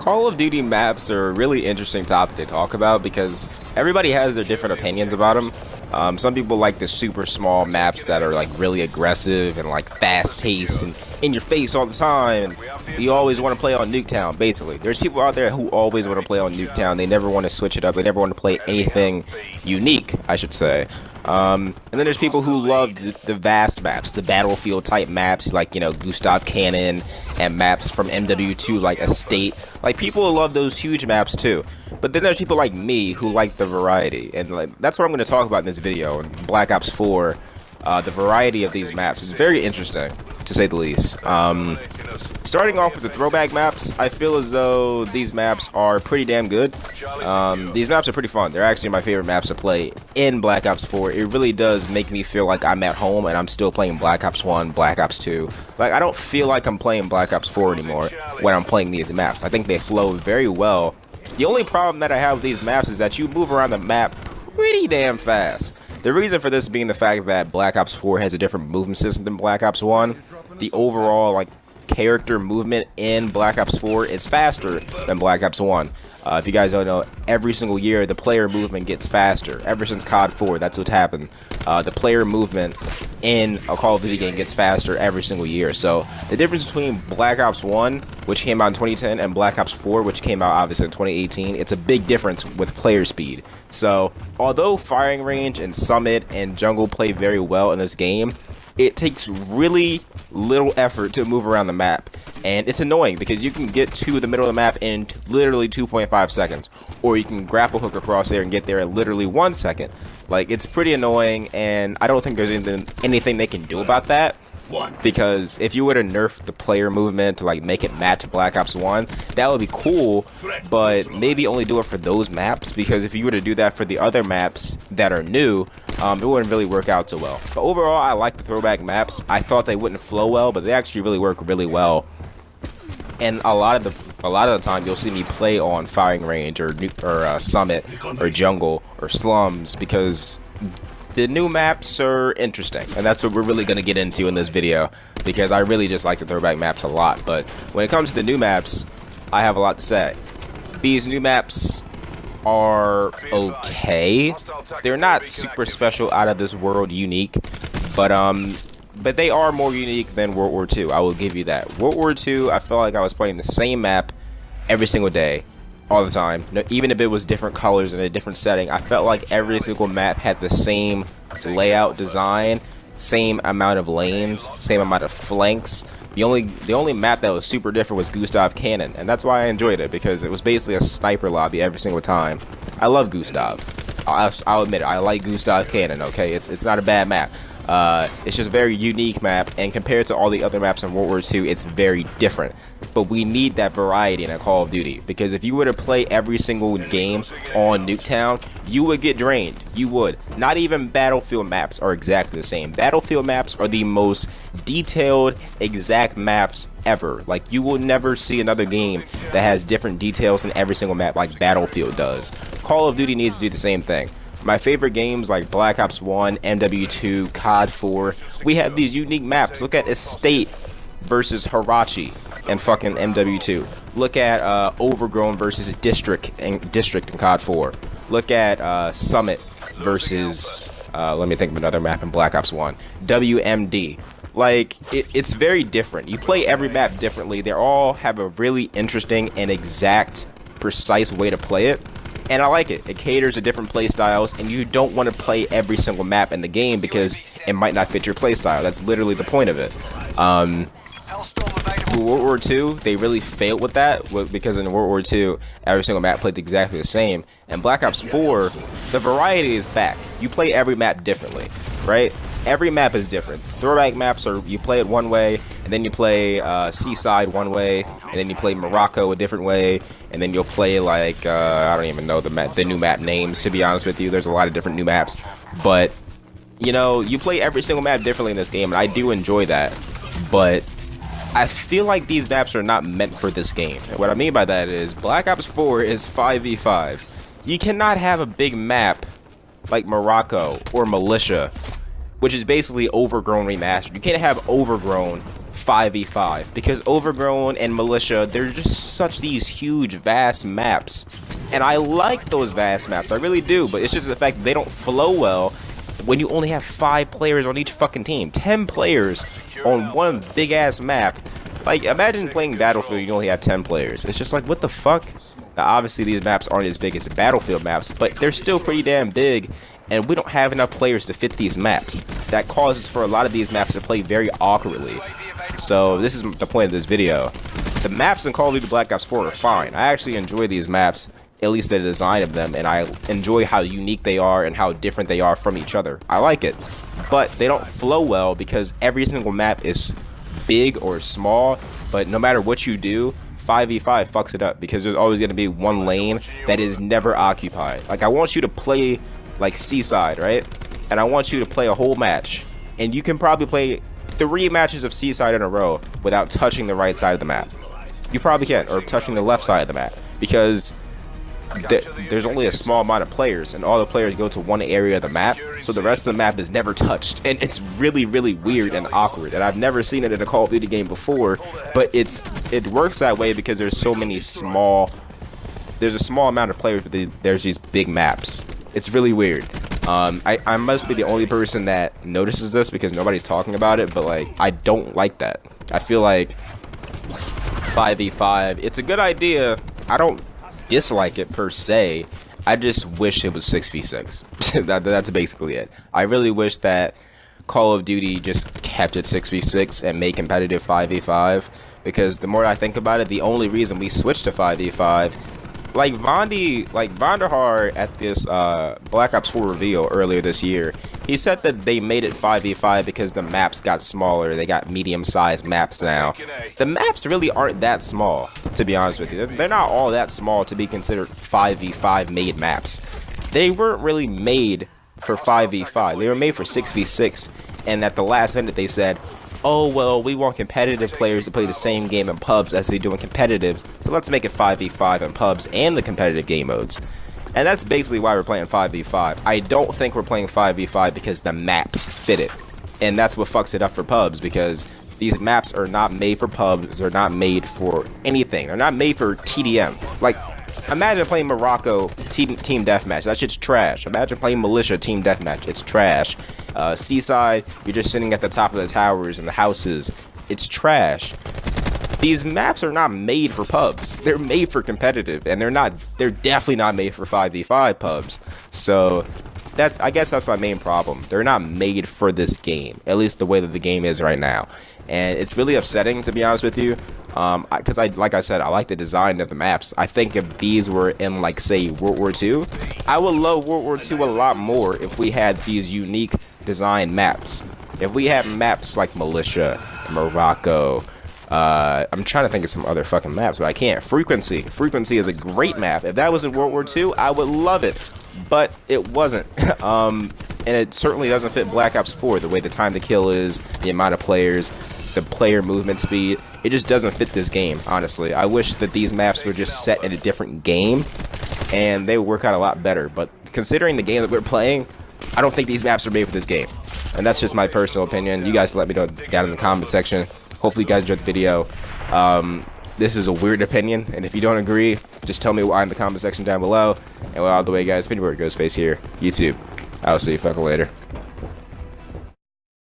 Call of Duty maps are a really interesting topic to talk about because everybody has their different opinions about them. Some people like the super small maps that are like really aggressive and like fast paced and in your face all the time. And you always want to play on Nuketown, basically. There's people out there who always want to play on Nuketown. They never want to switch it up. They never want to play anything unique, I should say. And then there's people who love the vast maps, the battlefield type maps, like, you know, Gustav Cannon and maps from MW2 like Estate. Like, people love those huge maps too. But then there's people like me who like the variety, and like, that's what I'm going to talk about in this video. In Black Ops 4, the variety of these maps is very interesting, to say the least. Starting off with the throwback maps, I feel as though these maps are pretty damn good. These maps are pretty fun. They're actually my favorite maps to play in Black Ops 4. It really does make me feel like I'm at home and I'm still playing Black Ops 1, Black Ops 2. Like, I don't feel like I'm playing Black Ops 4 anymore when I'm playing these maps. I think they flow very well. The only problem that I have with these maps is that you move around the map pretty damn fast. The reason for this being the fact that Black Ops 4 has a different movement system than Black Ops 1. The overall, like, character movement in Black Ops 4 is faster than Black Ops 1. If you guys don't know, every single year the player movement gets faster. Ever since COD 4, that's what's happened. The player movement in a Call of Duty game gets faster every single year. So the difference between Black Ops 1, which came out in 2010, and Black Ops 4, which came out obviously in 2018, it's a big difference with player speed. So although firing range and summit and jungle play very well in this game, it takes really little effort to move around the map, and it's annoying because you can get to the middle of the map in literally 2.5 seconds, or you can grapple hook across there and get there in literally 1 second. Like, it's pretty annoying, and I don't think there's anything they can do about that. Because if you were to nerf the player movement to like make it match Black Ops 1, that would be cool, but maybe only do it for those maps, because if you were to do that for the other maps that are new, it wouldn't really work out so well. But overall, I like the throwback maps. I thought they wouldn't flow well, but they actually really work really well. And a lot of the time you'll see me play on firing range or summit or jungle or slums, because the new maps are interesting, and that's what we're really going to get into in this video, because I really just like the throwback maps a lot. But when it comes to the new maps, I have a lot to say. These new maps are okay. They're not super special, out of this world unique, but they are more unique than World War II. I will give you that. World War II, I felt like I was playing the same map every single day, all the time. No, even if it was different colors in a different setting, I felt like every single map had the same layout design, same amount of lanes, same amount of flanks. The only map that was super different was Gustav Cannon, and that's why I enjoyed it, because it was basically a sniper lobby every single time. I love Gustav. I'll admit it, I like Gustav Cannon, okay? It's not a bad map. It's just a very unique map, and compared to all the other maps in World War II, it's very different. But we need that variety in a Call of Duty, because if you were to play every single game on Nuketown, you would get drained. You would. Not even Battlefield maps are exactly the same. Battlefield maps are the most detailed, exact maps ever. Like, you will never see another game that has different details in every single map like Battlefield does. Call of Duty needs to do the same thing. My favorite games like Black Ops 1, MW2, COD 4, we have these unique maps. Look at Estate versus Hirachi and fucking MW2. Look at Overgrown versus District in COD 4. Look at Summit versus, let me think of another map in Black Ops 1, WMD. Like, it's very different. You play every map differently. They all have a really interesting and exact, precise way to play it. And I like it. It caters to different play styles, and you don't want to play every single map in the game because it might not fit your play style. That's literally the point of it. World War II, they really failed with that, because in World War II, every single map played exactly the same. And Black Ops 4, the variety is back. You play every map differently, right? Every map is different. Throwback maps are, you play it one way, and then you play Seaside one way, and then you play Morocco a different way, and then you'll play like, I don't even know the new map names, to be honest with you. There's a lot of different new maps, but, you know, you play every single map differently in this game, and I do enjoy that, but I feel like these maps are not meant for this game. And what I mean by that is, Black Ops 4 is 5v5. You cannot have a big map like Morocco or Militia, which is basically Overgrown remastered. You can't have Overgrown 5v5, because Overgrown and Militia, they're just such these huge, vast maps. And I like those vast maps, I really do, but it's just the fact that they don't flow well when you only have 5 players on each fucking team. 10 players on one big-ass map. Like, imagine playing Battlefield, you only have 10 players. It's just like, what the fuck? Now, obviously, these maps aren't as big as the Battlefield maps, but they're still pretty damn big, and we don't have enough players to fit these maps. That causes for a lot of these maps to play very awkwardly. So, this is the point of this video. The maps in Call of Duty Black Ops 4 are fine. I actually enjoy these maps, at least the design of them, and I enjoy how unique they are and how different they are from each other. I like it. But they don't flow well because every single map is big or small, but no matter what you do, 5v5 fucks it up because there's always going to be one lane that is never occupied. Like, I want you to play like Seaside, right? And I want you to play a whole match, and you can probably play 3 matches of Seaside in a row without touching the right side of the map. You probably can, or touching the left side of the map, because there's only a small amount of players, and all the players go to one area of the map, so the rest of the map is never touched, and it's really, really weird and awkward, and I've never seen it in a Call of Duty game before, but it works that way because there's so many there's a small amount of players, but there's these big maps. It's really weird. I must be the only person that notices this because nobody's talking about it, but like, I don't like that. I feel like 5v5, it's a good idea. I don't dislike it per se. I just wish it was 6v6. That's basically it. I really wish that Call of Duty just kept it 6v6 and made competitive 5v5, because the more I think about it, the only reason we switched to 5v5, like Vonderhaar at this Black Ops 4 reveal earlier this year, he said that they made it 5v5 because the maps got smaller. They got medium-sized maps now. The maps really aren't that small, to be honest with you. They're not all that small to be considered 5v5 made maps. They weren't really made for 5v5. They were made for 6v6, and at the last minute they said, oh, well, we want competitive players to play the same game in pubs as they do in competitive, so let's make it 5v5 in pubs and the competitive game modes. And that's basically why we're playing 5v5. I don't think we're playing 5v5 because the maps fit it. And that's what fucks it up for pubs, because these maps are not made for pubs, they're not made for anything. They're not made for TDM. Like, imagine playing Morocco team deathmatch. That shit's trash. Imagine playing Militia team deathmatch. It's trash. Seaside, you're just sitting at the top of the towers and the houses. It's trash. These maps are not made for pubs. They're made for competitive, and they're definitely not made for 5v5 pubs. So I guess that's my main problem. They're not made for this game, at least the way that the game is right now. And it's really upsetting, to be honest with you, because like I said, I like the design of the maps. I think if these were in, like, say, World War II, I would love World War II a lot more if we had these unique design maps. If we had maps like Militia, Morocco, I'm trying to think of some other fucking maps, but I can't. Frequency is a great map. If that was in World War II, I would love it, but it wasn't. And it certainly doesn't fit Black Ops 4, the way the time to kill is, the amount of players, the player movement speed. It just doesn't fit this game, honestly. I wish that these maps were just set in a different game, and they would work out a lot better. But considering the game that we're playing, I don't think these maps are made for this game. And that's just my personal opinion. You guys let me know down in the comment section. Hopefully you guys enjoyed the video. This is a weird opinion, and if you don't agree, just tell me why in the comment section down below. And well, out of the way, guys, Pennyworth Ghostface here, YouTube. I'll see you fucking later.